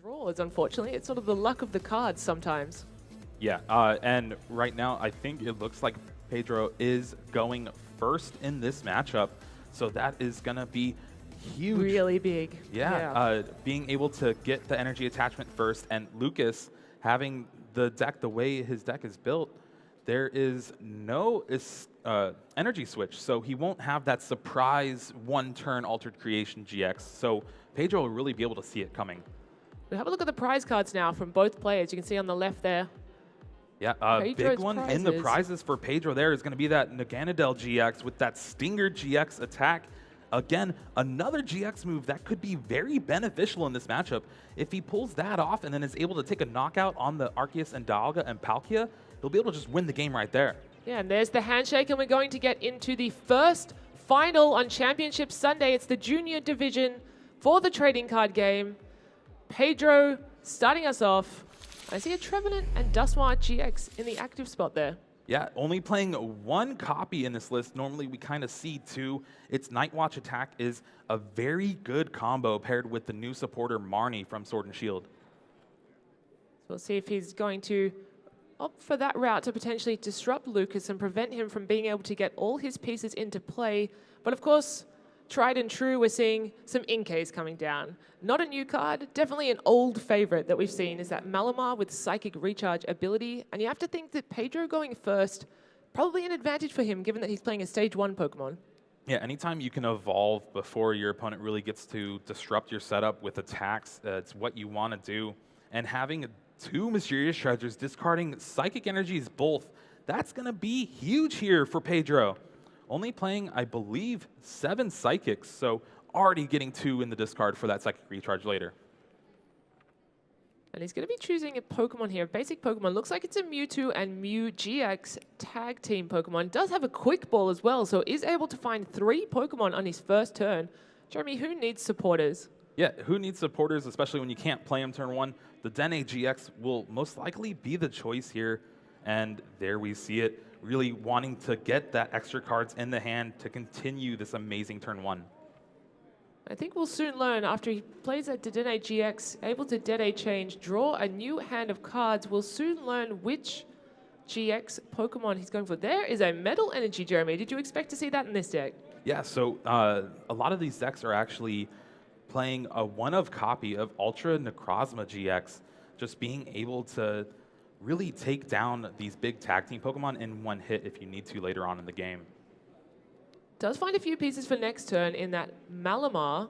draws, unfortunately. It's sort of the luck of the cards sometimes. Yeah, and right now I think it looks like Pedro is going first in this matchup, so that is going to be huge. Really big. Yeah, being able to get the energy attachment first, and Lucas having the deck the way his deck is built, there is no energy switch, so he won't have that surprise one-turn Altered Creation GX, so Pedro will really be able to see it coming. But have a look at the prize cards now from both players. You can see on the left there. Yeah, Pedro's big one in the prizes for Pedro there is going to be that Naganadel GX with that Stinger GX attack. Again, another GX move that could be very beneficial in this matchup. If he pulls that off and then is able to take a knockout on the Arceus and Dialga and Palkia, he'll be able to just win the game right there. Yeah, and there's the handshake, and we're going to get into the first final on Championship Sunday. It's the junior division for the trading card game. Pedro starting us off. I see a Trevenant and Duskmar GX in the active spot there. Yeah, only playing one copy in this list. Normally we kind of see two. Its Nightwatch attack is a very good combo paired with the new supporter Marnie from Sword and Shield. So we'll see if he's going to opt for that route to potentially disrupt Lucas and prevent him from being able to get all his pieces into play. But of course, tried and true, we're seeing some Inkays coming down. Not a new card, definitely an old favorite that we've seen is that Malamar with Psychic Recharge ability. And you have to think that Pedro going first, probably an advantage for him given that he's playing a Stage 1 Pokemon. Yeah, anytime you can evolve before your opponent really gets to disrupt your setup with attacks, it's what you want to do. And having two Mysterious Treasures, discarding Psychic Energies both, that's going to be huge here for Pedro. Only playing, I believe, 7 Psychics, so already getting 2 in the discard for that Psychic Recharge later. And he's going to be choosing a Pokemon here, a basic Pokemon. Looks like it's a Mewtwo and Mew GX tag team Pokemon. Does have a Quick Ball as well, so is able to find 3 Pokemon on his first turn. Jeremy, who needs supporters? Yeah, who needs supporters, especially when you can't play them turn 1? The Dene GX will most likely be the choice here, and there we see it. Really wanting to get that extra cards in the hand to continue this amazing turn 1. I think we'll soon learn after he plays that Dedenne GX, able to Dede change, draw a new hand of cards. We'll soon learn which GX Pokemon he's going for. There is a Metal Energy, Jeremy. Did you expect to see that in this deck? Yeah, so a lot of these decks are actually playing a one-of copy of Ultra Necrozma GX, just being able to really take down these big tag team Pokemon in one hit if you need to later on in the game. Does find a few pieces for next turn in that Malamar,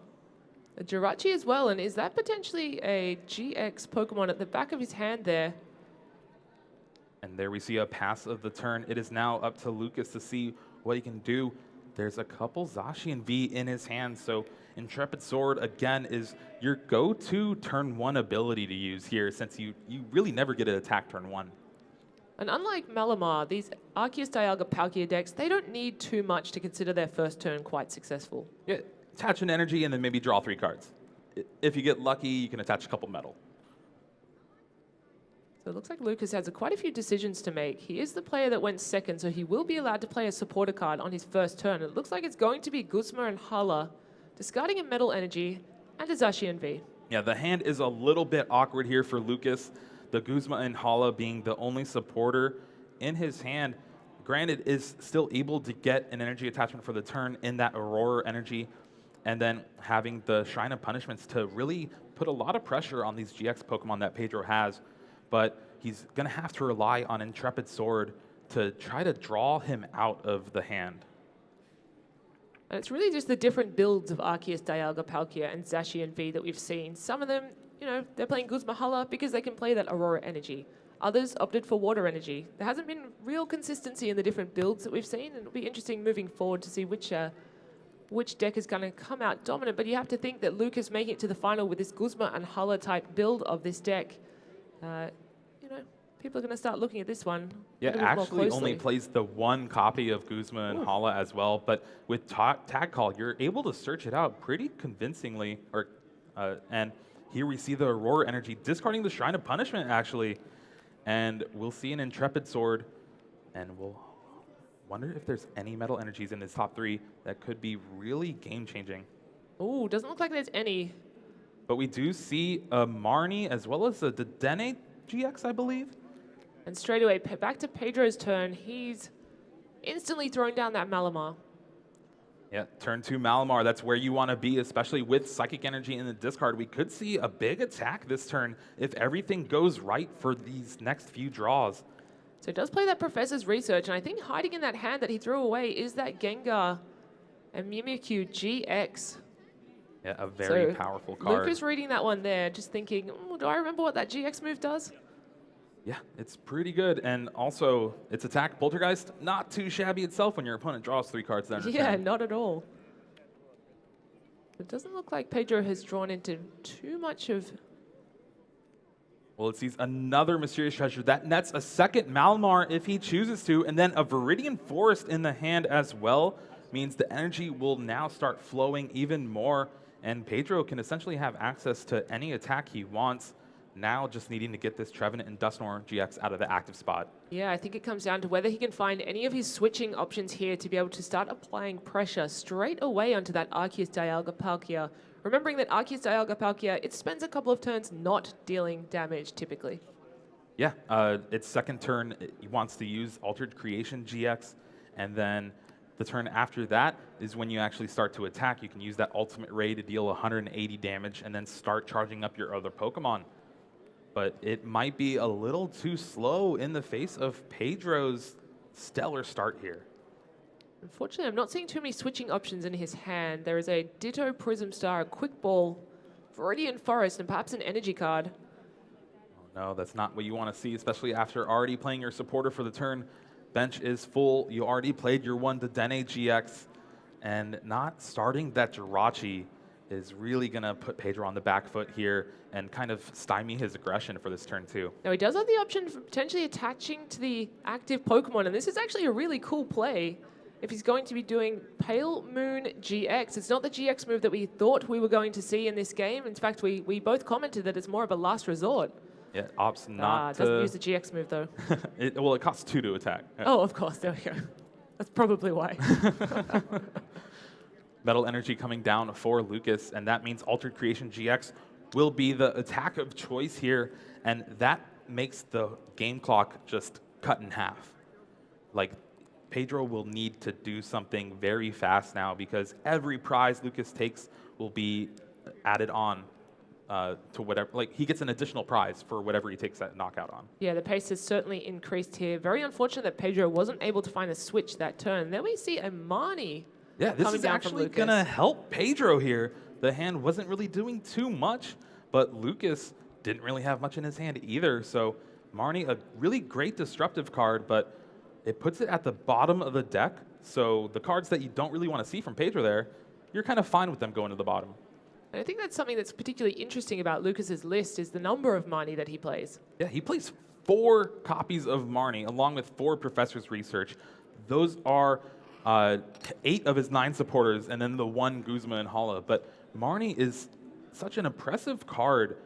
a Jirachi as well, and is that potentially a GX Pokemon at the back of his hand there? And there we see a pass of the turn. It is now up to Lucas to see what he can do. There's a couple Zacian V in his hand, so Intrepid Sword, again, is your go-to turn 1 ability to use here, since you really never get an attack turn 1. And unlike Malamar, these Arceus, Dialga, Palkia decks, they don't need too much to consider their first turn quite successful. Yeah, attach an energy and then maybe draw 3 cards. If you get lucky, you can attach a couple metal. So it looks like Lucas has quite a few decisions to make. He is the player that went second, so he will be allowed to play a supporter card on his first turn. It looks like it's going to be Guzma and Hala, discarding a Metal Energy and a Zacian V. Yeah, the hand is a little bit awkward here for Lucas. The Guzma and Hala being the only supporter in his hand. Granted, is still able to get an energy attachment for the turn in that Aurora energy, and then having the Shrine of Punishments to really put a lot of pressure on these GX Pokemon that Pedro has. But he's going to have to rely on Intrepid Sword to try to draw him out of the hand. And it's really just the different builds of Arceus, Dialga, Palkia, and Zacian V that we've seen. Some of them, you know, they're playing Guzma Hala because they can play that Aurora energy. Others opted for Water energy. There hasn't been real consistency in the different builds that we've seen, and it'll be interesting moving forward to see which deck is going to come out dominant. But you have to think that Lucas making it to the final with this Guzma and Hala type build of this deck, you know, people are going to start looking at this one. Yeah, actually only plays the 1 copy of Guzma and Hala as well, but with Tag Call, you're able to search it out pretty convincingly. And here we see the Aurora energy, discarding the Shrine of Punishment, actually. And we'll see an Intrepid Sword, and we'll wonder if there's any Metal Energies in this top 3 that could be really game-changing. Ooh, doesn't look like there's any. But we do see a Marnie as well as a Dedenne GX, I believe. And straight away, back to Pedro's turn. He's instantly throwing down that Malamar. Yeah, turn 2 Malamar, that's where you want to be, especially with Psychic Energy in the discard. We could see a big attack this turn if everything goes right for these next few draws. So he does play that Professor's Research, and I think hiding in that hand that he threw away is that Gengar and Mimikyu GX. Yeah, a very powerful card. Lucas reading that one there, just thinking, do I remember what that GX move does? Yeah, it's pretty good. And also, its attack, Poltergeist, not too shabby itself when your opponent draws 3 cards down. Yeah, not at all. It doesn't look like Pedro has drawn into too much of... Well, it sees another Mysterious Treasure. That nets a second Malamar if he chooses to, and then a Viridian Forest in the hand as well means the energy will now start flowing even more, and Pedro can essentially have access to any attack he wants, now just needing to get this Trevenant and Dusknoir GX out of the active spot. Yeah, I think it comes down to whether he can find any of his switching options here to be able to start applying pressure straight away onto that Arceus Dialga Palkia. Remembering that Arceus Dialga Palkia, it spends a couple of turns not dealing damage typically. Yeah, its second turn, it wants to use Altered Creation GX, and then the turn after that is when you actually start to attack. You can use that Ultimate Ray to deal 180 damage and then start charging up your other Pokemon. But it might be a little too slow in the face of Pedro's stellar start here. Unfortunately, I'm not seeing too many switching options in his hand. There is a Ditto Prism Star, a Quick Ball, Viridian Forest, and perhaps an Energy card. Oh, no, that's not what you want to see, especially after already playing your supporter for the turn. Bench is full. You already played your one Dedenne GX, and not starting that Jirachi is really going to put Pedro on the back foot here and kind of stymie his aggression for this turn too. Now he does have the option for potentially attaching to the active Pokemon, and this is actually a really cool play if he's going to be doing Pale Moon GX. It's not the GX move that we thought we were going to see in this game. In fact, we both commented that it's more of a last resort. Yeah, opts not to... doesn't use the GX move though. It costs 2 to attack. Yeah. Oh, of course, there we go. That's probably why. Metal Energy coming down for Lucas, and that means Altered Creation GX will be the attack of choice here, and that makes the game clock just cut in half. Like, Pedro will need to do something very fast now because every prize Lucas takes will be added on to whatever, like he gets an additional prize for whatever he takes that knockout on. Yeah, the pace has certainly increased here. Very unfortunate that Pedro wasn't able to find a switch that turn. Then we see a Marnie. Yeah, this is actually going to help Pedro here. The hand wasn't really doing too much, but Lucas didn't really have much in his hand either. So Marnie, a really great disruptive card, but it puts it at the bottom of the deck. So the cards that you don't really want to see from Pedro there, you're kind of fine with them going to the bottom. And I think that's something that's particularly interesting about Lucas's list is the number of Marnie that he plays. Yeah, he plays 4 copies of Marnie along with 4 Professor's Research. Those are 8 of his 9 supporters and then the 1 Guzma and Hala. But Marnie is such an impressive card,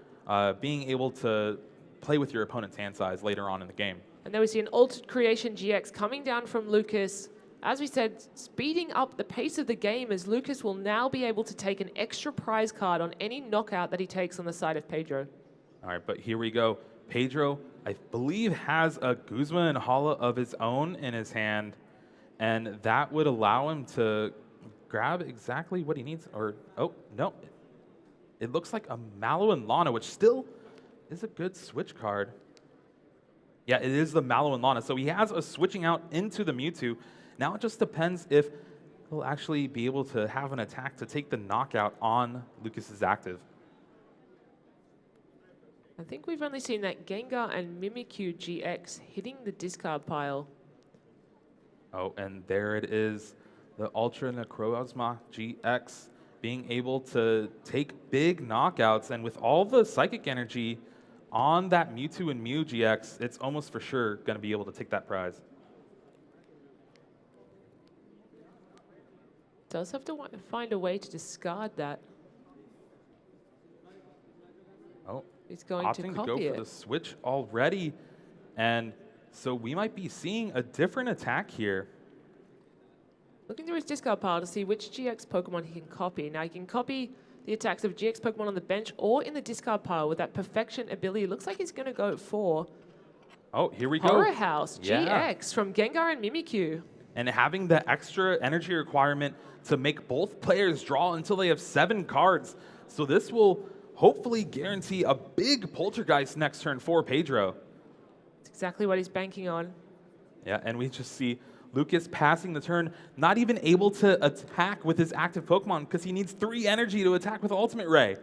being able to play with your opponent's hand size later on in the game. And then we see an Altered Creation GX coming down from Lucas. As we said, speeding up the pace of the game as Lucas will now be able to take an extra prize card on any knockout that he takes on the side of Pedro. All right, but here we go. Pedro, I believe, has a Guzma and Hala of his own in his hand, and that would allow him to grab exactly what he needs. Or, oh, no. It looks like a Mallow and Lana, which still is a good switch card. Yeah, it is the Mallow and Lana. So he has a switching out into the Mewtwo. Now it just depends if he'll actually be able to have an attack to take the knockout on Lucas's active. I think we've only seen that Gengar and Mimikyu GX hitting the discard pile. Oh, and there it is, the Ultra Necrozma GX being able to take big knockouts, and with all the Psychic Energy on that Mewtwo and Mew GX, it's almost for sure going to be able to take that prize. Does have to find a way to discard that. Oh, he's going to opting copy to go it. for the switch already, and so we might be seeing a different attack here. Looking through his discard pile to see which GX Pokemon he can copy. Now he can copy the attacks of GX Pokemon on the bench or in the discard pile with that Perfection ability. Looks like he's going to go for Oh, here we go. Horror House Yeah. GX from Gengar and Mimikyu. And having the extra energy requirement to make both players draw until they have 7 cards. So this will hopefully guarantee a big Poltergeist next turn for Pedro. That's exactly what he's banking on. Yeah, and we just see Lucas passing the turn, not even able to attack with his active Pokemon because he needs 3 energy to attack with Ultimate Ray.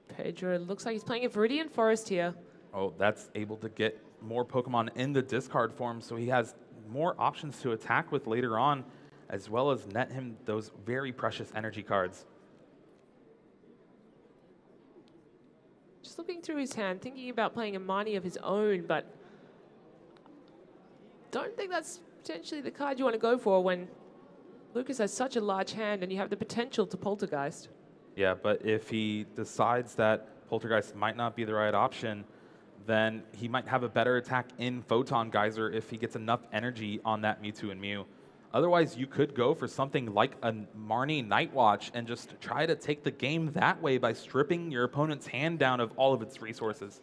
Pedro looks like he's playing a Viridian Forest here. Oh, that's able to get more Pokemon in the discard form, so he has more options to attack with later on, as well as net him those very precious energy cards. Just looking through his hand, thinking about playing a Marnie of his own, but don't think that's potentially the card you want to go for when Lucas has such a large hand and you have the potential to Poltergeist. Yeah, but if he decides that Poltergeist might not be the right option, then he might have a better attack in Photon Geyser if he gets enough energy on that Mewtwo and Mew. Otherwise, you could go for something like a Marnie Night Watch and just try to take the game that way by stripping your opponent's hand down of all of its resources.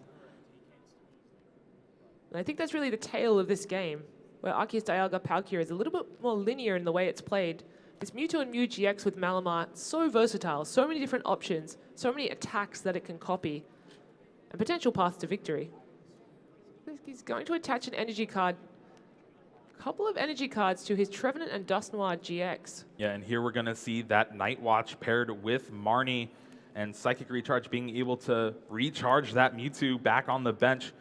And I think that's really the tale of this game, where Arceus Dialga Palkia is a little bit more linear in the way it's played. This Mewtwo and Mew GX with Malamar, so versatile, so many different options, so many attacks that it can copy, and potential paths to victory. He's going to attach an energy card, a couple of energy cards to his Trevenant and Dusknoir GX. Yeah, and here we're going to see that Night Watch paired with Marnie and Psychic Recharge being able to recharge that Mewtwo back on the bench.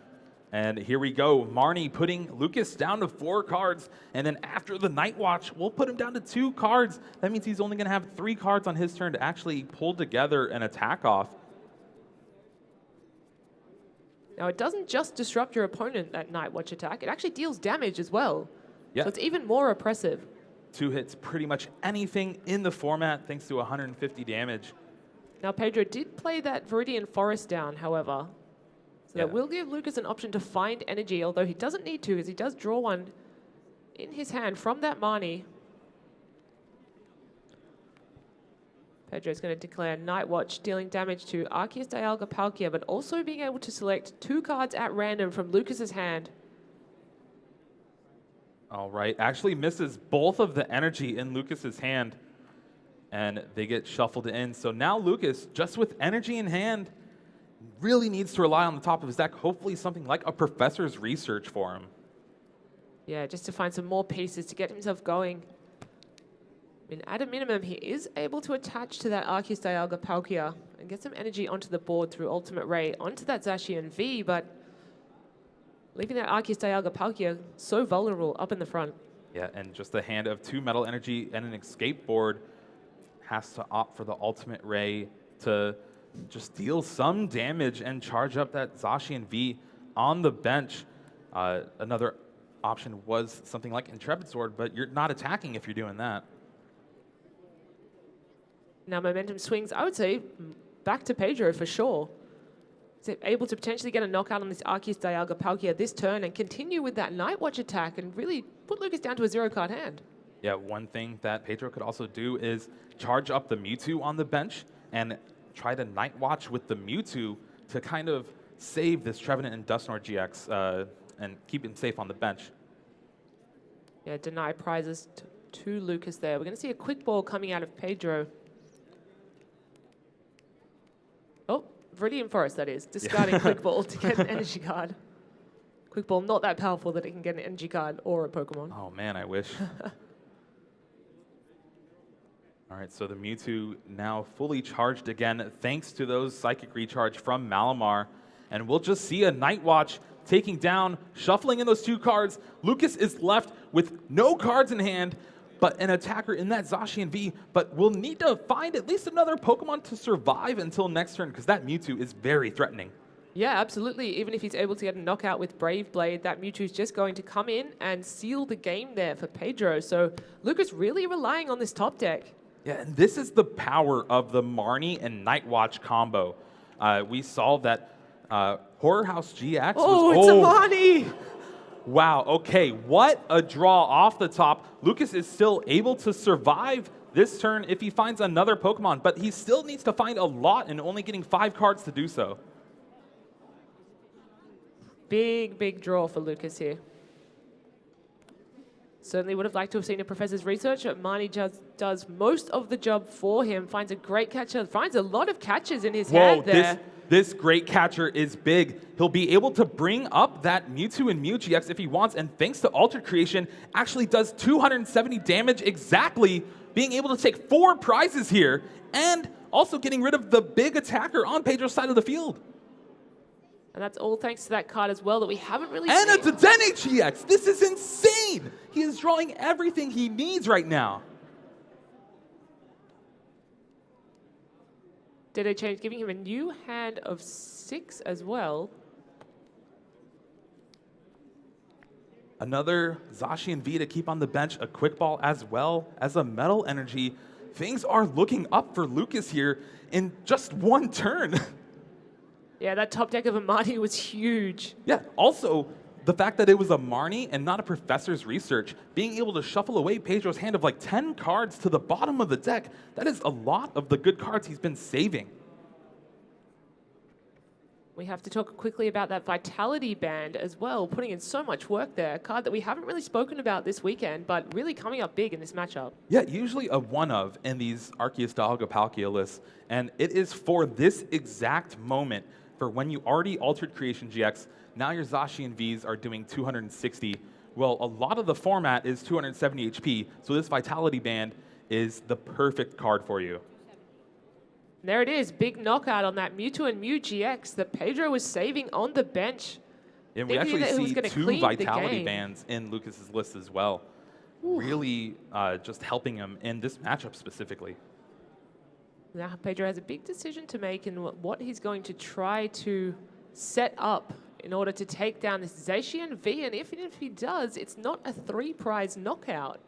And here we go, Marnie putting Lucas down to 4 cards, and then after the Night Watch, we'll put him down to 2 cards. That means he's only going to have 3 cards on his turn to actually pull together an attack off. Now, it doesn't just disrupt your opponent, that Night Watch attack, it actually deals damage as well. Yeah. So it's even more oppressive. 2 hits pretty much anything in the format thanks to 150 damage. Now, Pedro did play that Viridian Forest down, however. So that will give Lucas an option to find energy, although he doesn't need to, as he does draw one in his hand from that Marnie. Pedro's going to declare Night Watch, dealing damage to Arceus Dialga Palkia, but also being able to select 2 cards at random from Lucas's hand. All right, actually misses both of the energy in Lucas's hand, and they get shuffled in. So now Lucas, just with energy in hand, really needs to rely on the top of his deck, hopefully something like a Professor's Research for him. Yeah, just to find some more pieces to get himself going. I mean, at a minimum, he is able to attach to that Arceus Dialga Palkia and get some energy onto the board through Ultimate Ray onto that Zacian V, but leaving that Arceus Dialga Palkia so vulnerable up in the front. Yeah, and just a hand of 2 Metal Energy and an Escape board has to opt for the Ultimate Ray to just deal some damage and charge up that Zacian V on the bench. Another option was something like Intrepid Sword, but you're not attacking if you're doing that. Now momentum swings, I would say, back to Pedro for sure. He's able to potentially get a knockout on this Arceus Dialga Palkia this turn and continue with that Night Watch attack and really put Lucas down to a 0-card hand. Yeah, one thing that Pedro could also do is charge up the Mewtwo on the bench and try to Night Watch with the Mewtwo to kind of save this Trevenant and Dusknoir GX and keep him safe on the bench. Yeah, deny prizes to Lucas there. We're going to see a quick ball coming out of Pedro. Oh, Viridian Forest, that is. Discarding quick ball to get an energy card. Quick ball, not that powerful that it can get an energy card or a Pokemon. Oh man, I wish. All right, so the Mewtwo now fully charged again, thanks to those Psychic Recharge from Malamar. And we'll just see a Night Watch taking down, shuffling in those 2 cards. Lucas is left with no cards in hand, but an attacker in that Zacian V. But we'll need to find at least another Pokemon to survive until next turn, because that Mewtwo is very threatening. Yeah, absolutely. Even if he's able to get a knockout with Brave Blade, that Mewtwo's just going to come in and seal the game there for Pedro. So Lucas really relying on this top deck. Yeah, and this is the power of the Marnie and Night Watch combo. We saw that Horror House GX it's a Marnie! Wow, okay, what a draw off the top. Lucas is still able to survive this turn if he finds another Pokemon, but he still needs to find a lot and only getting 5 cards to do so. Big, big draw for Lucas here. Certainly would have liked to have seen a professor's research. Marnie just does most of the job for him, finds a great catcher, finds a lot of catches in his hand there. This great catcher is big. He'll be able to bring up that Mewtwo and Mew GX if he wants, and thanks to Altered Creation, actually does 270 damage exactly, being able to take 4 prizes here, and also getting rid of the big attacker on Pedro's side of the field. And that's all thanks to that card as well that we haven't really seen. And a Dedenne GX! This is insane! He is drawing everything he needs right now. Dedenne change, giving him a new hand of 6 as well. Another Zacian V to keep on the bench, a Quick Ball as well as a Metal Energy. Things are looking up for Lucas here in just one turn. Yeah, that top deck of a Marnie was huge. Yeah, also, the fact that it was a Marnie and not a Professor's Research, being able to shuffle away Pedro's hand of like 10 cards to the bottom of the deck, that is a lot of the good cards he's been saving. We have to talk quickly about that Vitality Band as well, putting in so much work there. A card that we haven't really spoken about this weekend, but really coming up big in this matchup. Yeah, usually a one-of in these Arceus Dialga Palkia lists, and it is for this exact moment, for when you already Altered Creation GX, now your Zacian Vs are doing 260. Well, a lot of the format is 270 HP, so this Vitality Band is the perfect card for you. There it is, big knockout on that Mewtwo and Mew GX that Pedro was saving on the bench. And we actually see 2 Vitality Bands in Lucas's list as well. Ooh. Really just helping him in this matchup specifically. Now Pedro has a big decision to make in what he's going to try to set up in order to take down this Zacian V, and if he does, it's not a 3-prize knockout.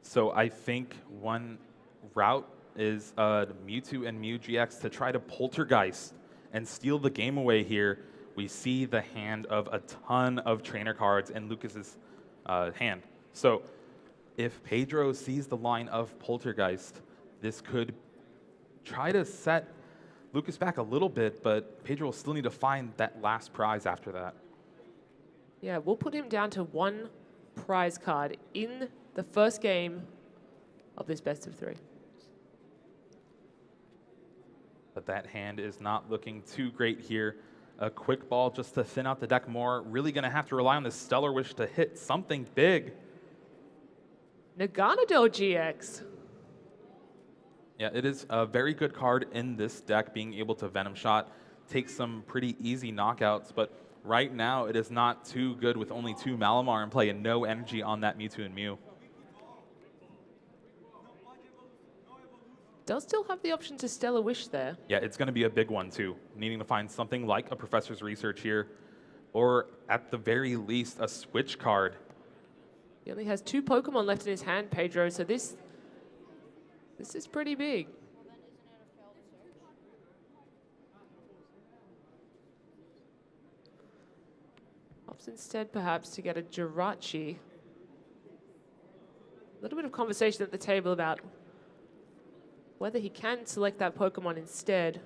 So I think one route is Mewtwo and Mew GX to try to Poltergeist and steal the game away here. We see the hand of a ton of trainer cards in Lucas's hand. So if Pedro sees the line of Poltergeist, this could try to set Lucas back a little bit, but Pedro will still need to find that last prize after that. Yeah, we'll put him down to 1 prize card in the first game of this best of 3. But that hand is not looking too great here. A Quick Ball just to thin out the deck more. Really going to have to rely on the Stellar Wish to hit something big. Naganadel GX. Yeah, it is a very good card in this deck, being able to Venom Shot, take some pretty easy knockouts, but right now it is not too good with only 2 Malamar in play and no energy on that Mewtwo and Mew. Does still have the option to Stellar Wish there. Yeah, it's going to be a big one too, needing to find something like a Professor's Research here, or at the very least, a Switch card. He only has 2 Pokemon left in his hand, Pedro, so this is pretty big. Opts instead perhaps to get a Jirachi. A little bit of conversation at the table about whether he can select that Pokemon instead.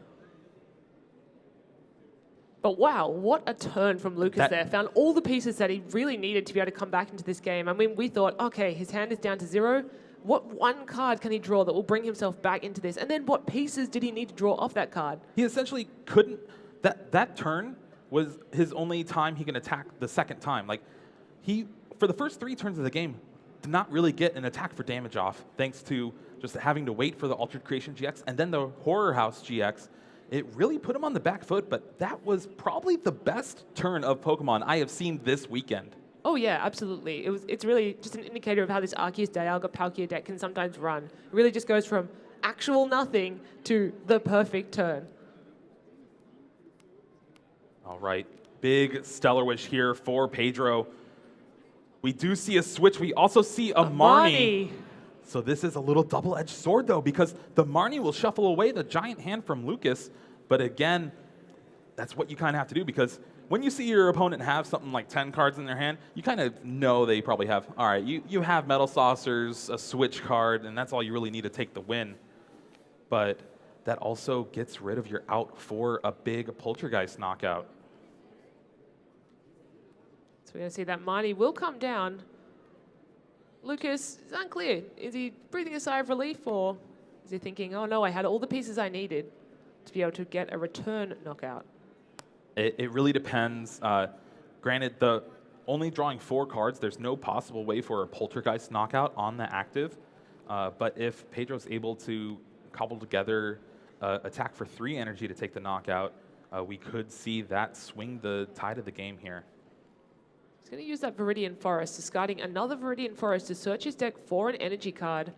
But wow, what a turn from Lucas there. Found all the pieces that he really needed to be able to come back into this game. I mean, we thought, okay, his hand is down to 0. What 1 card can he draw that will bring himself back into this? And then what pieces did he need to draw off that card? He essentially couldn't, that turn was his only time he can attack the second time. Like, he, for the first 3 turns of the game, did not really get an attack for damage off, thanks to just having to wait for the Altered Creation GX and then the Horror House GX. It really put him on the back foot, but that was probably the best turn of Pokemon I have seen this weekend. Oh yeah, absolutely. It's really just an indicator of how this Arceus Dialga Palkia deck can sometimes run. It really just goes from actual nothing to the perfect turn. All right, big Stellar Wish here for Pedro. We do see a Switch. We also see a Marnie. So this is a little double-edged sword, though, because the Marnie will shuffle away the giant hand from Lucas. But again, that's what you kind of have to do, because when you see your opponent have something like 10 cards in their hand, you kind of know they probably have, all right, you have Metal Saucers, a Switch card, and that's all you really need to take the win. But that also gets rid of your out for a big Poltergeist knockout. So we're going to see that Marnie will come down. Lucas is unclear. Is he breathing a sigh of relief, or is he thinking, oh no, I had all the pieces I needed to be able to get a return knockout? It really depends. Granted, the only drawing 4 cards, there's no possible way for a Poltergeist knockout on the active. But if Pedro's able to cobble together attack for 3 energy to take the knockout, we could see that swing the tide of the game here. He's going to use that Viridian Forest, discarding another Viridian Forest to search his deck for an energy card.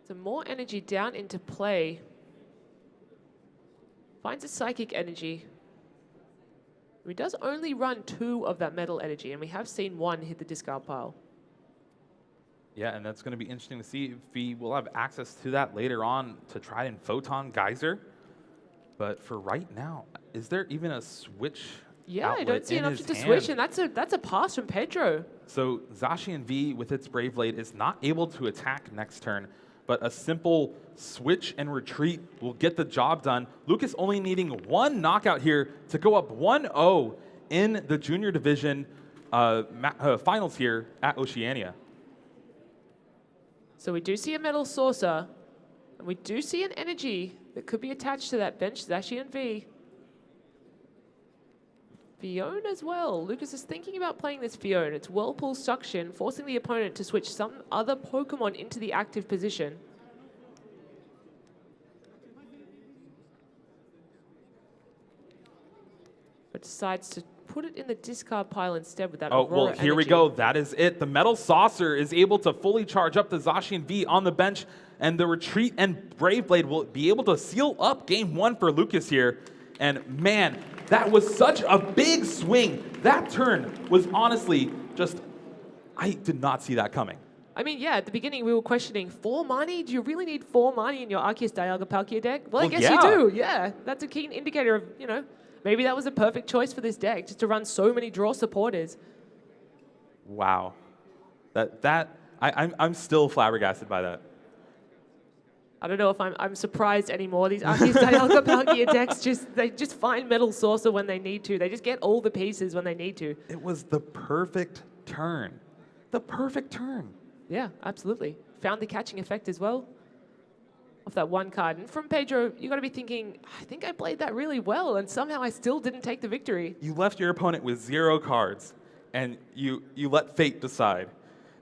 So more energy down into play. Finds a Psychic Energy. He does only run 2 of that Metal Energy, and we have seen 1 hit the discard pile. Yeah, and that's going to be interesting to see if he will have access to that later on to try and Photon Geyser. But for right now, is there even a switch? Yeah, I don't see an option to switch, and that's a pass from Pedro. So Zacian V with its Brave Blade is not able to attack next turn, but a simple switch and retreat will get the job done. Lucas only needing 1 knockout here to go up 1-0 in the junior division finals here at Oceania. So we do see a Metal Saucer, and we do see an energy that could be attached to that bench, Zacian V. Fiona as well. Lucas is thinking about playing this Fiona. It's Whirlpool Suction, forcing the opponent to switch some other Pokemon into the active position. But decides to put it in the discard pile instead with that Aurora well, here we energy. go. That is it. The Metal Saucer is able to fully charge up the Zacian V on the bench, and the retreat and Brave Blade will be able to seal up game 1 for Lucas here. And man, that was such a big swing. That turn was honestly just, I did not see that coming. I mean, yeah, at the beginning we were questioning 4 money. Do you really need 4 money in your Arceus Dialga Palkia deck? Well, I guess yeah. you do. Yeah, that's a keen indicator of, you know, maybe that was a perfect choice for this deck, just to run so many draw supporters. Wow. I'm still flabbergasted by that. I don't know if I'm surprised anymore. These Arceus Dialga Palkia decks, they just find Metal Saucer when they need to. They just get all the pieces when they need to. It was the perfect turn. The perfect turn. Yeah, absolutely. Found the catching effect as well of that 1 card. And from Pedro, you got to be thinking, I think I played that really well, and somehow I still didn't take the victory. You left your opponent with 0 cards, and you let fate decide.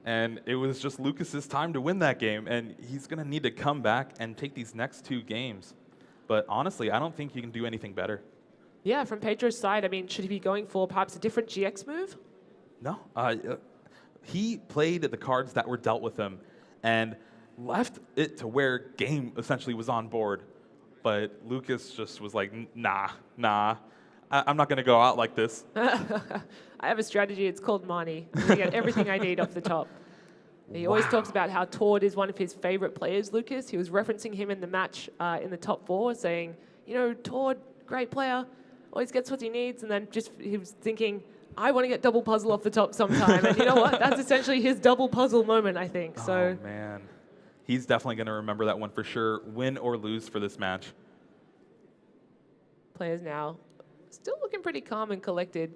And it was just Lucas's time to win that game, and he's going to need to come back and take these next 2 games. But honestly, I don't think you can do anything better. Yeah, from Pedro's side, I mean, should he be going for perhaps a different GX move? No. He played the cards that were dealt with him and left it to where game essentially was on board. But Lucas just was like, nah, I'm not going to go out like this. I have a strategy. It's called Marnie. I'm going to get everything I need off the top. He always talks about how Tord is one of his favorite players, Lucas. He was referencing him in the match in the top 4, saying, you know, Tord, great player, always gets what he needs. And then he was thinking, I want to get double puzzle off the top sometime. And you know what? That's essentially his double puzzle moment, I think. So, oh, man. He's definitely going to remember that one for sure, win or lose for this match. Players now still looking pretty calm and collected.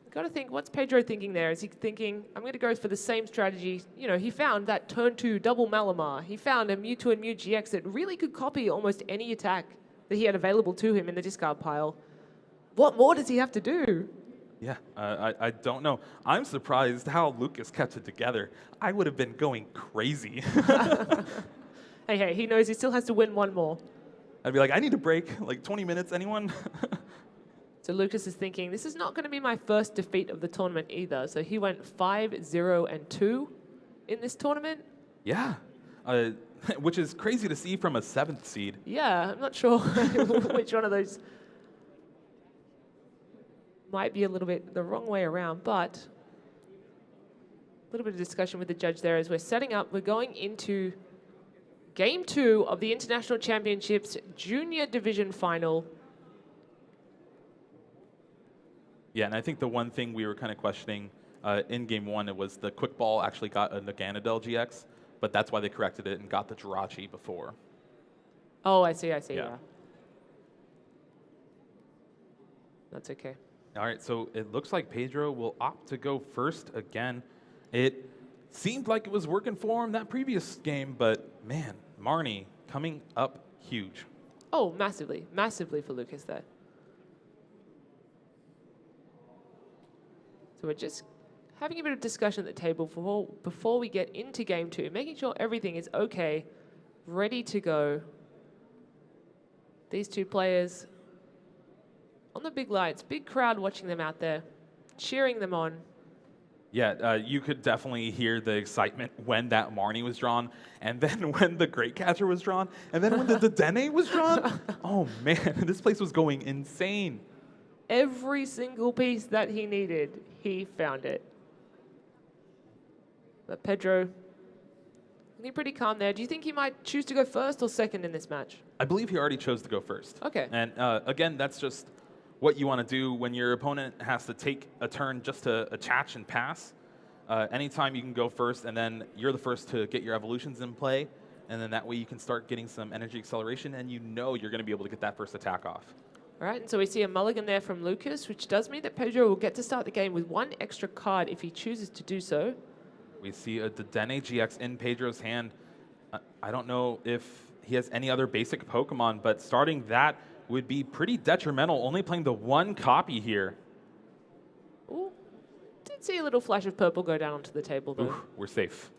Got to think, what's Pedro thinking there? Is he thinking, I'm going to go for the same strategy? You know, he found that turn 2 double Malamar. He found a Mewtwo and Mew GX that really could copy almost any attack that he had available to him in the discard pile. What more does he have to do? Yeah, I don't know. I'm surprised how Lucas kept it together. I would have been going crazy. Hey, he knows he still has to win 1 more. I'd be like, I need a break, like 20 minutes, anyone? So Lucas is thinking, this is not going to be my first defeat of the tournament either. So he went 5-0-2 in this tournament. Yeah, which is crazy to see from a 7th seed. Yeah, I'm not sure which one of those might be a little bit the wrong way around, but a little bit of discussion with the judge there as we're setting up. We're going into Game 2 of the International Championships Junior Division Final. Yeah, and I think the one thing we were kind of questioning in game one, it was the quick ball actually got a Naganadel GX, but that's why they corrected it and got the Jirachi before. Oh, I see, yeah. That's okay. All right, so it looks like Pedro will opt to go first again. It seemed like it was working for him that previous game, but man, Marnie coming up huge. Oh, massively. Massively for Lucas there. So we're just having a bit of discussion at the table before we get into game two, making sure everything is okay, ready to go. These two players on the big lights, big crowd watching them out there, cheering them on. Yeah, you could definitely hear the excitement when that Marnie was drawn, and then when the Great Catcher was drawn, and then when the Dedenne was drawn. Oh man, this place was going insane. Every single piece that he needed, he found it. But Pedro, looking pretty calm there. Do you think he might choose to go first or second in this match? I believe he already chose to go first. Okay. And again, that's just what you want to do when your opponent has to take a turn just to attach and pass. Anytime you can go first, and then you're the first to get your evolutions in play, and then that way you can start getting some energy acceleration, and you know you're going to be able to get that first attack off. All right, and so we see a mulligan there from Lucas, which does mean that Pedro will get to start the game with one extra card if he chooses to do so. We see a Dedenne GX in Pedro's hand. I don't know if he has any other basic Pokemon, but starting that would be pretty detrimental, only playing the one copy here. Ooh, did see a little flash of purple go down onto the table, though. Ooh, we're safe.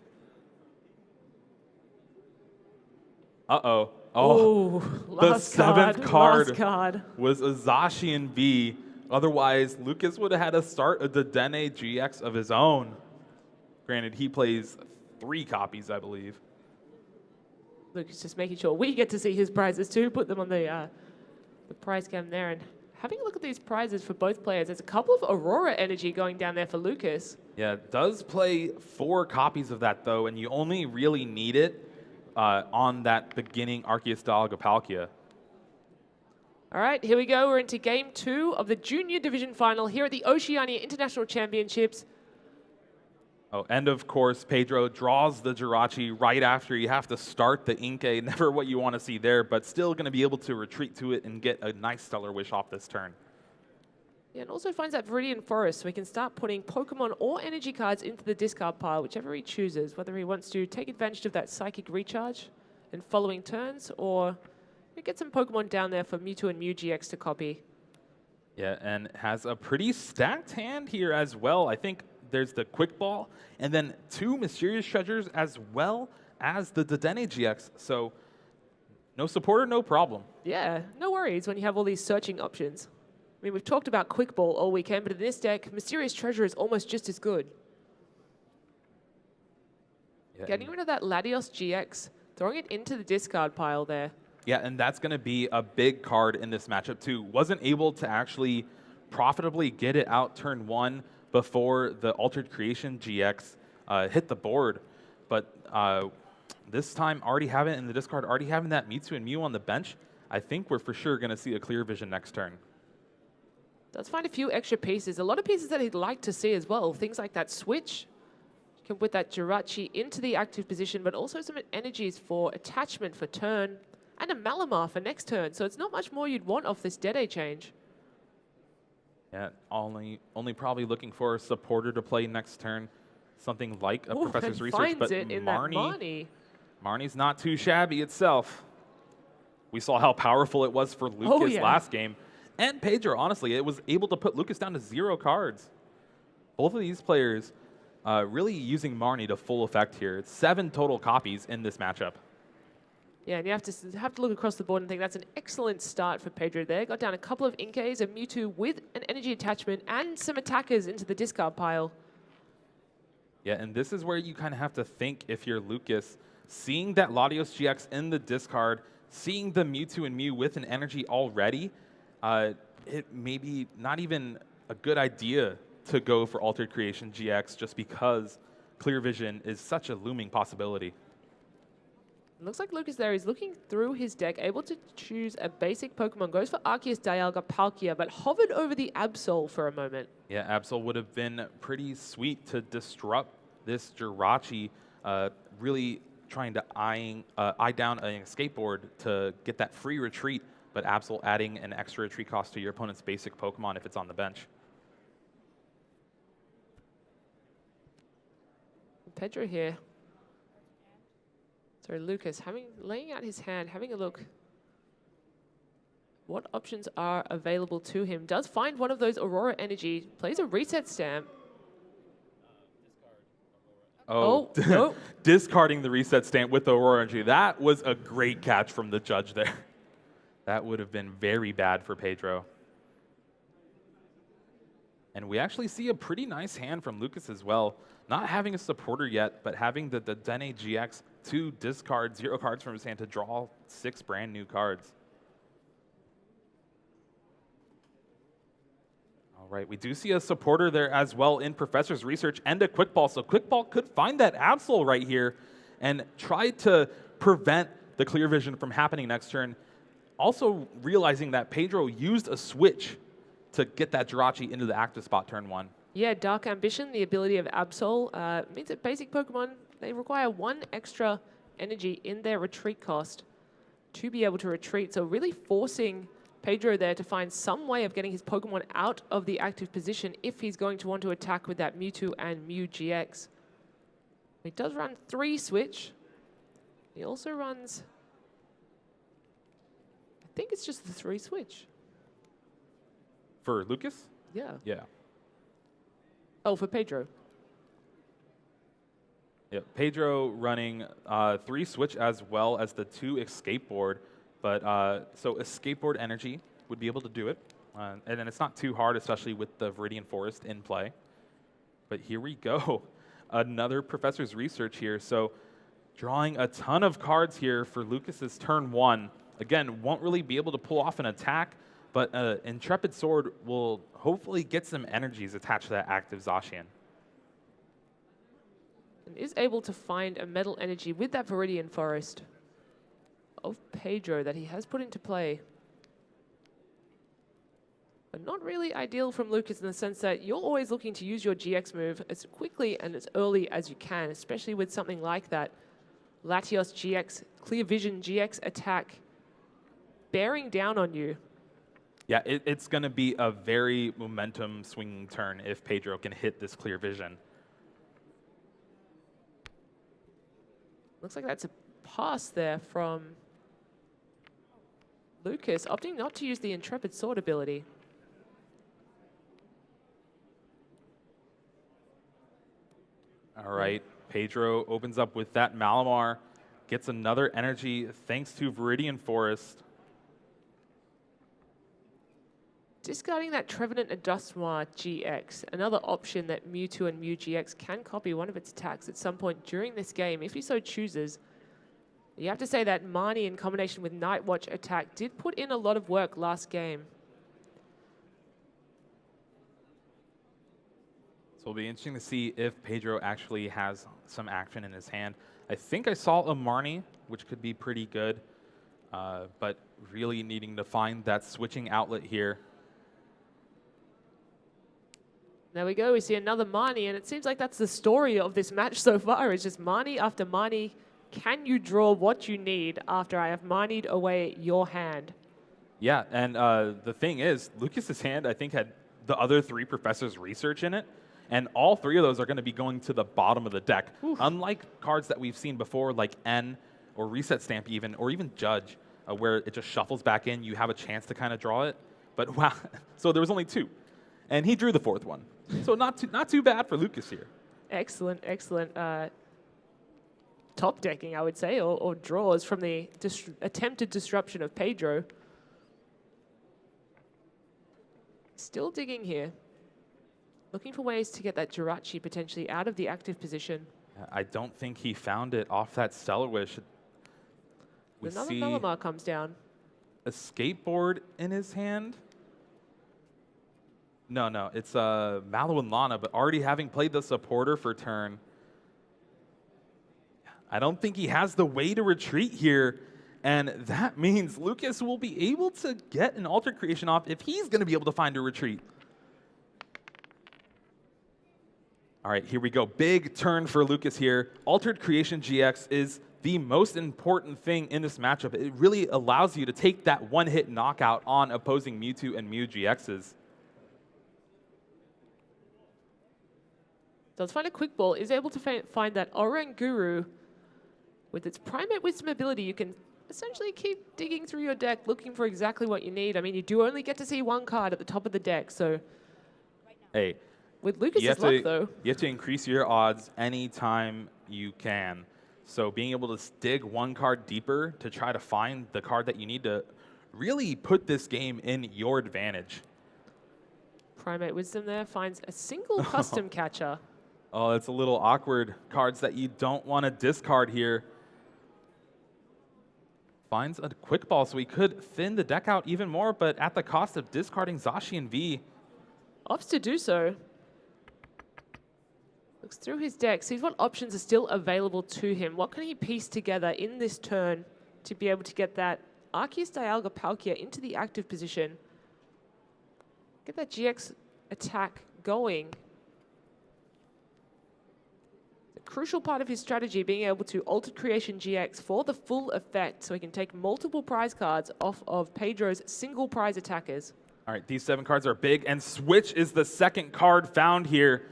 Uh-oh. Oh, the seventh card was a Zacian V. Otherwise, Lucas would have had to start a Dedenne GX of his own. Granted, he plays 3 copies, I believe. Lucas just making sure we get to see his prizes too, put them on the prize cam there. And having a look at these prizes for both players, there's a couple of Aurora energy going down there for Lucas. Yeah, does play 4 copies of that, though, and you only really need it on that beginning Arceus Dialga Palkia. All right, here we go. We're into game 2 of the Junior Division Final here at the Oceania International Championships. Oh, and of course, Pedro draws the Jirachi right after you have to start the Inkay. Never what you want to see there, but still going to be able to retreat to it and get a nice Stellar Wish off this turn. Yeah, and also finds that Viridian Forest, so we can start putting Pokemon or energy cards into the discard pile, whichever he chooses, whether he wants to take advantage of that Psychic Recharge in following turns, or get some Pokemon down there for Mewtwo and Mew GX to copy. Yeah, and has a pretty stacked hand here as well. I think there's the Quick Ball, and then 2 Mysterious Treasures as well as the Dedenne GX. So no supporter, no problem. Yeah, no worries when you have all these searching options. I mean, we've talked about Quick Ball all weekend, but in this deck, Mysterious Treasure is almost just as good. Yeah, getting rid of that Latios GX, throwing it into the discard pile there. Yeah, and that's going to be a big card in this matchup too. Wasn't able to actually profitably get it out turn 1 before the Altered Creation GX hit the board. But this time, already having it in the discard, already having that Mewtwo and Mew on the bench, I think we're for sure going to see a Clear Vision next turn. Does find a few extra pieces, a lot of pieces that he'd like to see as well. Things like that switch, you can put that Jirachi into the active position, but also some energies for attachment for turn, and a Malamar for next turn. So it's not much more you'd want off this Dede change. Yeah, only probably looking for a supporter to play next turn. Something like a Professor's Research, but Marnie's not too shabby itself. We saw how powerful it was for Lucas last game. And Pedro, honestly, it was able to put Lucas down to 0 cards. Both of these players really using Marnie to full effect here. It's 7 total copies in this matchup. Yeah, and you have to look across the board and think that's an excellent start for Pedro there. Got down a couple of Inkays, a Mewtwo with an energy attachment, and some attackers into the discard pile. Yeah, and this is where you kind of have to think if you're Lucas. Seeing that Latios GX in the discard, seeing the Mewtwo and Mew with an energy already, it may be not even a good idea to go for Altered Creation GX just because Clear Vision is such a looming possibility. Looks like Lucas there is looking through his deck, able to choose a basic Pokemon. Goes for Arceus, Dialga, Palkia, but hovered over the Absol for a moment. Yeah, Absol would have been pretty sweet to disrupt this Jirachi, really trying to eye down a skateboard to get that free retreat, but Absol adding an extra retreat cost to your opponent's basic Pokemon if it's on the bench. Pedro here. Sorry, Lucas, laying out his hand, having a look. What options are available to him? Does find one of those Aurora Energy, plays a reset stamp. Oh, no. Discarding the reset stamp with the Aurora Energy. That was a great catch from the judge there. That would have been very bad for Pedro. And we actually see a pretty nice hand from Lucas as well. Not having a supporter yet, but having the Dene GX to discard 0 cards from his hand to draw 6 brand new cards. All right, we do see a supporter there as well in Professor's Research and a Quick Ball. So Quick Ball could find that Absol right here and try to prevent the Clear Vision from happening next turn. Also realizing that Pedro used a switch to get that Jirachi into the active spot turn 1. Yeah, Dark Ambition, the ability of Absol, means that basic Pokemon, they require 1 extra energy in their retreat cost to be able to retreat. So really forcing Pedro there to find some way of getting his Pokemon out of the active position if he's going to want to attack with that Mewtwo and Mew GX. He does run 3 switch. He also runs, I think it's just the 3 switch. For Lucas? Yeah. Yeah. Oh, for Pedro. Yeah, Pedro running 3 switch as well as the 2 escape board. But so escape board energy would be able to do it. And then it's not too hard, especially with the Viridian Forest in play. But here we go. Another Professor's Research here. So drawing a ton of cards here for Lucas's turn 1. Again, won't really be able to pull off an attack, but Intrepid Sword will hopefully get some energies attached to that active Zacian. And is able to find a metal energy with that Viridian Forest of Pedro that he has put into play. But not really ideal from Lucas in the sense that you're always looking to use your GX move as quickly and as early as you can, especially with something like that Latios GX, Clear Vision GX attack bearing down on you. Yeah, it's going to be a very momentum swinging turn if Pedro can hit this Clear Vision. Looks like that's a pass there from Lucas, opting not to use the Intrepid Sword ability. All right, Pedro opens up with that Malamar, gets another energy thanks to Viridian Forest. Discarding that Trevenant and Dusknoir GX, another option that Mewtwo and Mew GX can copy one of its attacks at some point during this game, if he so chooses. You have to say that Marnie in combination with Nightwatch attack did put in a lot of work last game. So it'll be interesting to see if Pedro actually has some action in his hand. I think I saw a Marnie, which could be pretty good, but really needing to find that switching outlet here. There we go, we see another Marnie, and it seems like that's the story of this match so far. It's just Marnie after Marnie. Can you draw what you need after I have Marnied away your hand? Yeah, and the thing is, Lucas's hand, I think, had the other 3 Professor's Research in it, and all 3 of those are going to be going to the bottom of the deck. Oof. Unlike cards that we've seen before, like N, or Reset Stamp even, or even Judge, where it just shuffles back in, you have a chance to kind of draw it. But wow, so there was only 2, and he drew the 4th one. So not too bad for Lucas here. Excellent, excellent. Top decking, I would say, or draws from the attempted disruption of Pedro. Still digging here. Looking for ways to get that Jirachi potentially out of the active position. I don't think he found it off that Stellar Wish. We Another see Malamar comes down. a skateboard in his hand. No, it's Mallow and Lana, but already having played the supporter for turn. I don't think he has the way to retreat here. And that means Lucas will be able to get an Altered Creation off if he's going to be able to find a retreat. All right, here we go. Big turn for Lucas here. Altered Creation GX is the most important thing in this matchup. It really allows you to take that one-hit knockout on opposing Mewtwo and Mew GXs. Does find a quick ball, is able to find that Oranguru. With its Primate Wisdom ability, you can essentially keep digging through your deck, looking for exactly what you need. I mean, you do only get to see one card at the top of the deck, so... Hey, with Lucas's luck, though... You have to increase your odds anytime you can. So being able to dig one card deeper to try to find the card that you need to really put this game in your advantage. Primate Wisdom there finds a single custom catcher. Oh, it's a little awkward. Cards that you don't want to discard here. Finds a quick ball, so he could thin the deck out even more, but at the cost of discarding Zacian V. Opts to do so. Looks through his deck, sees what options are still available to him. What can he piece together in this turn to be able to get that Arceus Dialga Palkia into the active position? Get that GX attack going. Crucial part of his strategy, being able to Altered Creation GX for the full effect so he can take multiple prize cards off of Pedro's single prize attackers. All right, these 7 cards are big, and Switch is the second card found here.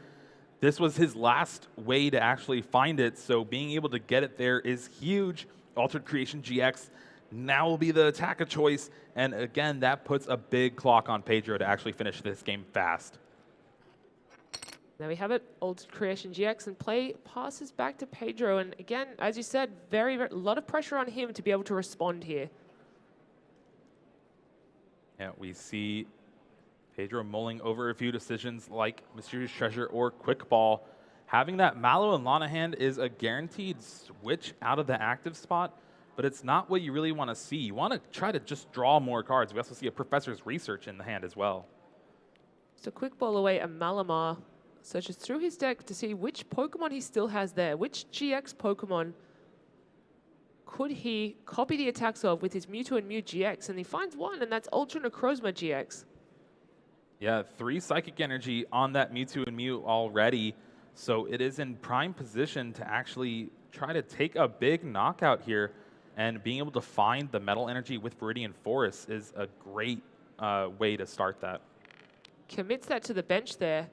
This was his last way to actually find it, so being able to get it there is huge. Altered Creation GX now will be the attack of choice, and again, that puts a big clock on Pedro to actually finish this game fast. There we have it, Altered Creation GX, and play passes back to Pedro. And again, as you said, very a lot of pressure on him to be able to respond here. Yeah, we see Pedro mulling over a few decisions like Mysterious Treasure or Quick Ball. Having that Mallow and Lana hand is a guaranteed switch out of the active spot, but it's not what you really want to see. You want to try to just draw more cards. We also see a Professor's Research in the hand as well. So Quick Ball away a Malamar. Searches through his deck to see which Pokemon he still has there. Which GX Pokemon could he copy the attacks of with his Mewtwo and Mew GX? And he finds one, and that's Ultra Necrozma GX. Yeah, 3 Psychic Energy on that Mewtwo and Mew already. So it is in prime position to actually try to take a big knockout here. And being able to find the Metal Energy with Viridian Forest is a great way to start that. Commits that to the bench there.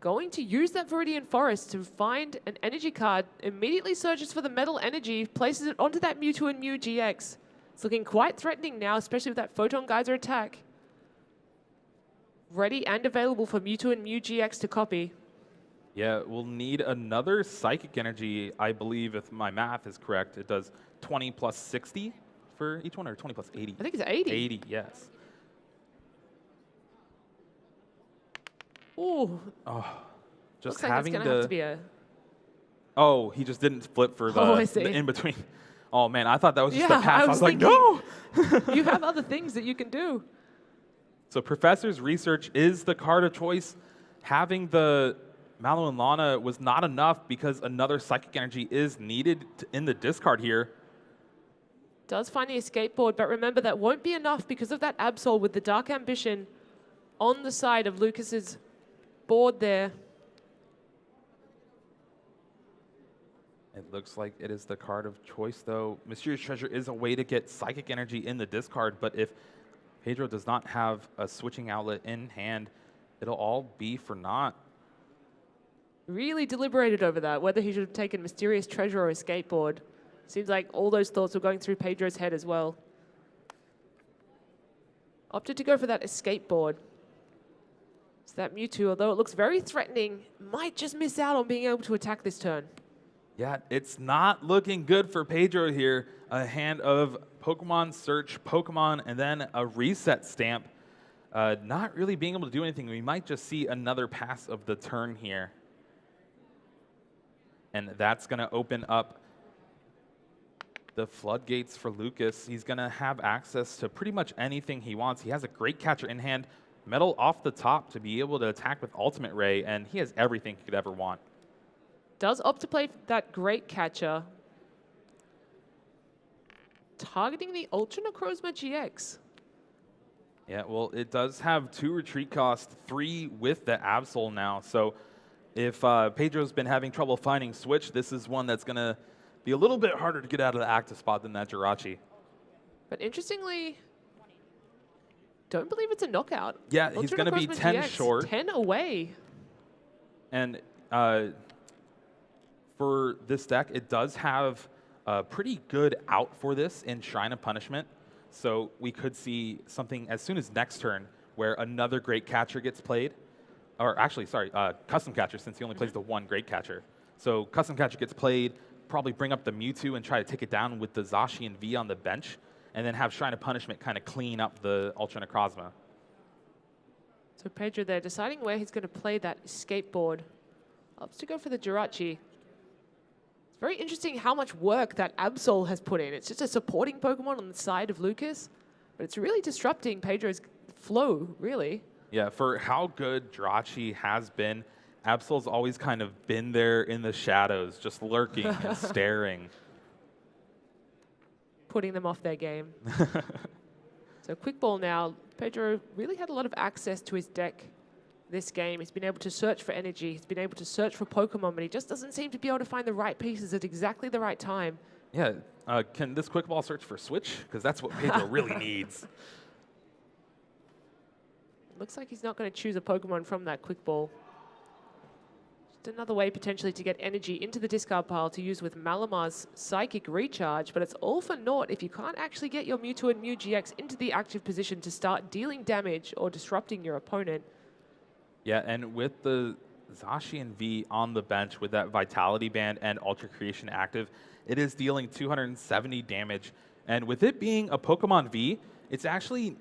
Going to use that Viridian Forest to find an energy card, immediately searches for the Metal Energy, places it onto that Mewtwo and Mew GX. It's looking quite threatening now, especially with that Photon Geyser attack. Ready and available for Mewtwo and Mew GX to copy. Yeah, we'll need another Psychic Energy, I believe, if my math is correct. It does 20 plus 60 for each one, or 20 plus 80? I think it's 80. 80, yes. Ooh. Oh, just looks like having it's gonna have to be a... Oh, he just didn't flip for the in between. Oh man, I thought that was just a pass. I was like, no. You have other things that you can do. So Professor's Research is the card of choice. Having the Mallow and Lana was not enough because another Psychic Energy is needed in the discard here. Does find the escape board, but remember that won't be enough because of that Absol with the Dark Ambition on the side of Lucas's board there. It looks like it is the card of choice, though. Mysterious Treasure is a way to get Psychic Energy in the discard, but if Pedro does not have a switching outlet in hand, it'll all be for naught. Really deliberated over that, whether he should have taken Mysterious Treasure or Escape Board. Seems like all those thoughts were going through Pedro's head as well. Opted to go for that Escape Board. So that Mewtwo, although it looks very threatening, might just miss out on being able to attack this turn. Yeah, it's not looking good for Pedro here. A hand of Pokemon Search, Pokemon, and then a Reset Stamp. Not really being able to do anything. We might just see another pass of the turn here. And that's going to open up the floodgates for Lucas. He's going to have access to pretty much anything he wants. He has a great catcher in hand, Metal off the top to be able to attack with Ultimate Ray, and he has everything he could ever want. Does opt to play that great catcher. targeting the Ultra Necrozma GX. Yeah, well, it does have 2 retreat costs, 3 with the Absol now. So if Pedro's been having trouble finding Switch, this is one that's going to be a little bit harder to get out of the active spot than that Jirachi. But interestingly, don't believe it's a knockout. Yeah, he's Ultra going to be Necrozma 10 GX, short. 10 away. And for this deck, it does have a pretty good out for this in Shrine of Punishment. So we could see something as soon as next turn where another Great Catcher gets played. Or actually, sorry, Custom Catcher, since he only plays the 1 Great Catcher. So Custom Catcher gets played, probably bring up the Mewtwo and try to take it down with the Zacian V on the bench, and then have Shrine of Punishment kind of clean up the Ultra Necrozma. So Pedro there deciding where he's going to play that skateboard. Opts to go for the Jirachi. It's very interesting how much work that Absol has put in. It's just a supporting Pokemon on the side of Lucas, but it's really disrupting Pedro's flow, really. Yeah, for how good Jirachi has been, Absol's always kind of been there in the shadows, just lurking and staring. Putting them off their game. So quick ball now. Pedro really had a lot of access to his deck this game. He's been able to search for energy. He's been able to search for Pokemon, but he just doesn't seem to be able to find the right pieces at exactly the right time. Yeah, can this quick ball search for Switch? Because that's what Pedro really needs. Looks like he's not going to choose a Pokemon from that quick ball. Just another way potentially to get energy into the discard pile to use with Malamar's Psychic Recharge, but it's all for naught if you can't actually get your Mewtwo and Mew GX into the active position to start dealing damage or disrupting your opponent. Yeah, and with the Zacian V on the bench with that Vitality Band and Ultra Creation active, it is dealing 270 damage. And with it being a Pokemon V, it's actually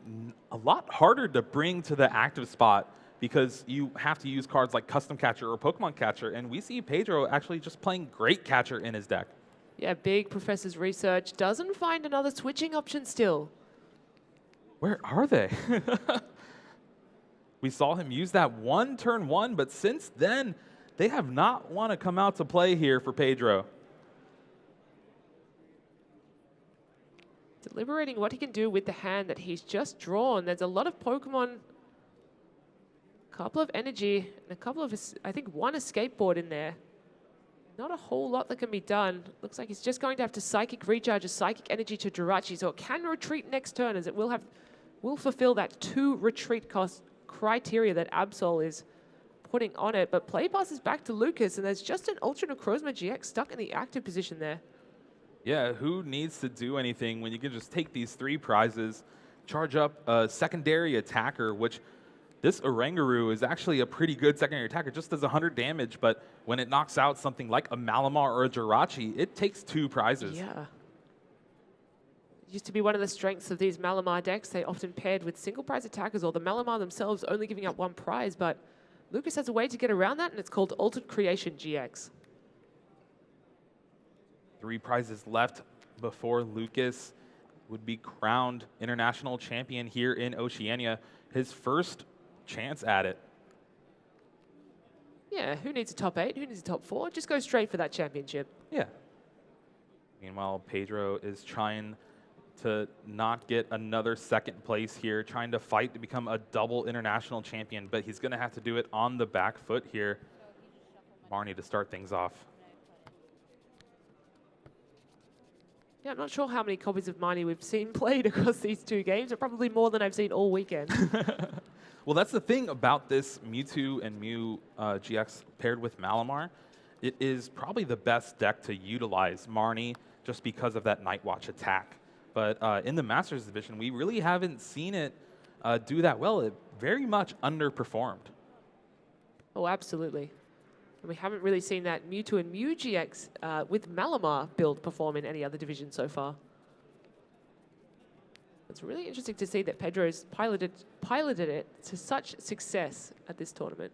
a lot harder to bring to the active spot because you have to use cards like Custom Catcher or Pokemon Catcher, and we see Pedro actually just playing Great Catcher in his deck. Yeah, big Professor's research. Doesn't find another switching option still. Where are they? We saw him use that one turn 1, but since then, they have not want to come out to play here for Pedro. Deliberating what he can do with the hand that he's just drawn. There's a lot of Pokemon, a couple of energy, and a couple of, I think, 1 escape board in there. Not a whole lot that can be done. Looks like he's just going to have to Psychic Recharge a Psychic Energy to Jirachi, so it can retreat next turn as it will fulfill that 2 retreat cost criteria that Absol is putting on it. But play passes back to Lucas, and there's just an Ultra Necrozma GX stuck in the active position there. Yeah, who needs to do anything when you can just take these 3 prizes, charge up a secondary attacker, which this Oranguru is actually a pretty good secondary attacker, just does 100 damage, but when it knocks out something like a Malamar or a Jirachi, it takes 2 prizes. Yeah. Used to be one of the strengths of these Malamar decks. They often paired with single prize attackers or the Malamar themselves only giving up 1 prize, but Lucas has a way to get around that, and it's called Altered Creation GX. 3 prizes left before Lucas would be crowned international champion here in Oceania. His first chance at it. Yeah, who needs a top 8? Who needs a top 4? Just go straight for that championship. Yeah. Meanwhile, Pedro is trying to not get another 2nd place here, trying to fight to become a double international champion, but he's going to have to do it on the back foot here. Marnie to start things off. Yeah, I'm not sure how many copies of Marnie we've seen played across these 2 games, but probably more than I've seen all weekend. Well, that's the thing about this Mewtwo and Mew GX paired with Malamar. It is probably the best deck to utilize Marnie just because of that Night Watch attack. But in the Masters Division, we really haven't seen it do that well. It very much underperformed. Oh, absolutely. And we haven't really seen that Mewtwo and Mew GX with Malamar build perform in any other division so far. It's really interesting to see that Pedro's piloted it to such success at this tournament.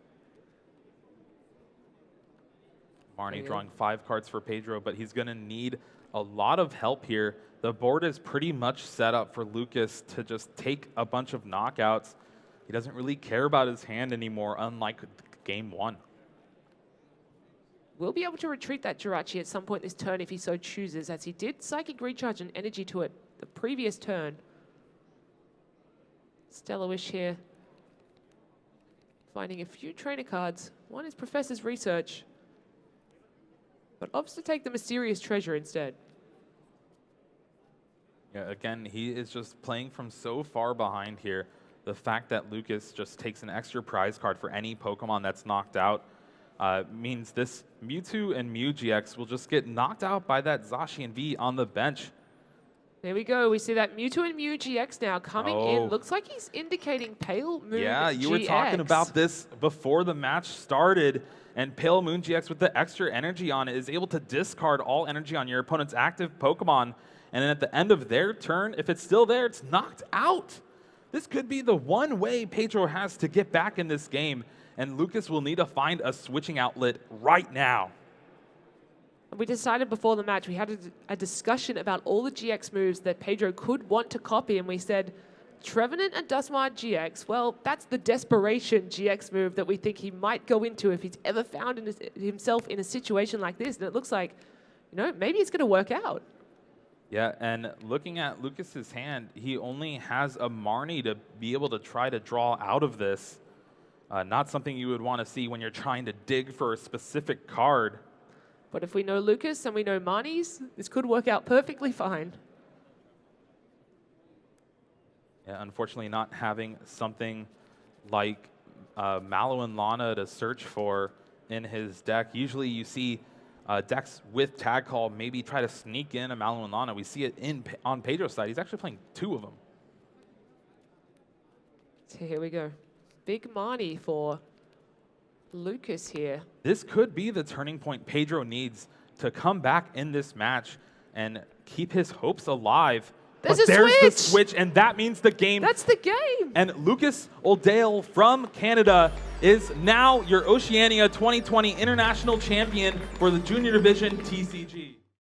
Marnie drawing 5 cards for Pedro, but he's going to need a lot of help here. The board is pretty much set up for Lucas to just take a bunch of knockouts. He doesn't really care about his hand anymore, unlike game 1. Will be able to retreat that Jirachi at some point this turn if he so chooses, as he did Psychic Recharge and Energy to it the previous turn. Stellar Wish here. Finding a few trainer cards. One is Professor's Research, but opts to take the Mysterious Treasure instead. Yeah, again, he is just playing from so far behind here. The fact that Lucas just takes an extra prize card for any Pokemon that's knocked out means this Mewtwo and Mew GX will just get knocked out by that Zacian V on the bench. There we go. We see that Mewtwo and Mew GX now coming in. Looks like he's indicating Pale Moon Yeah, you GX. were talking about this before the match started, and Pale Moon GX with the extra energy on it is able to discard all energy on your opponent's active Pokemon, and then at the end of their turn, if it's still there, it's knocked out. This could be the one way Pedro has to get back in this game, and Lucas will need to find a switching outlet right now. We decided before the match, we had a discussion about all the GX moves that Pedro could want to copy, and we said, Trevenant and Duskmart GX, well, that's the desperation GX move that we think he might go into if he's ever found himself in a situation like this. And it looks like, you know, maybe it's going to work out. Yeah, and looking at Lucas's hand, he only has a Marnie to be able to try to draw out of this. Not something you would want to see when you're trying to dig for a specific card. But if we know Lucas and we know Marnies, this could work out perfectly fine. Yeah, unfortunately, not having something like Mallow and Lana to search for in his deck. Usually you see decks with Tag Call maybe try to sneak in a Mallow and Lana. We see it on Pedro's side. He's actually playing 2 of them. So here we go. Big Marnie for Lucas here. This could be the turning point Pedro needs to come back in this match and keep his hopes alive. There's the switch, and that means the game. That's the game. And Lucas Oldale from Canada is now your Oceania 2020 International Champion for the Junior Division TCG.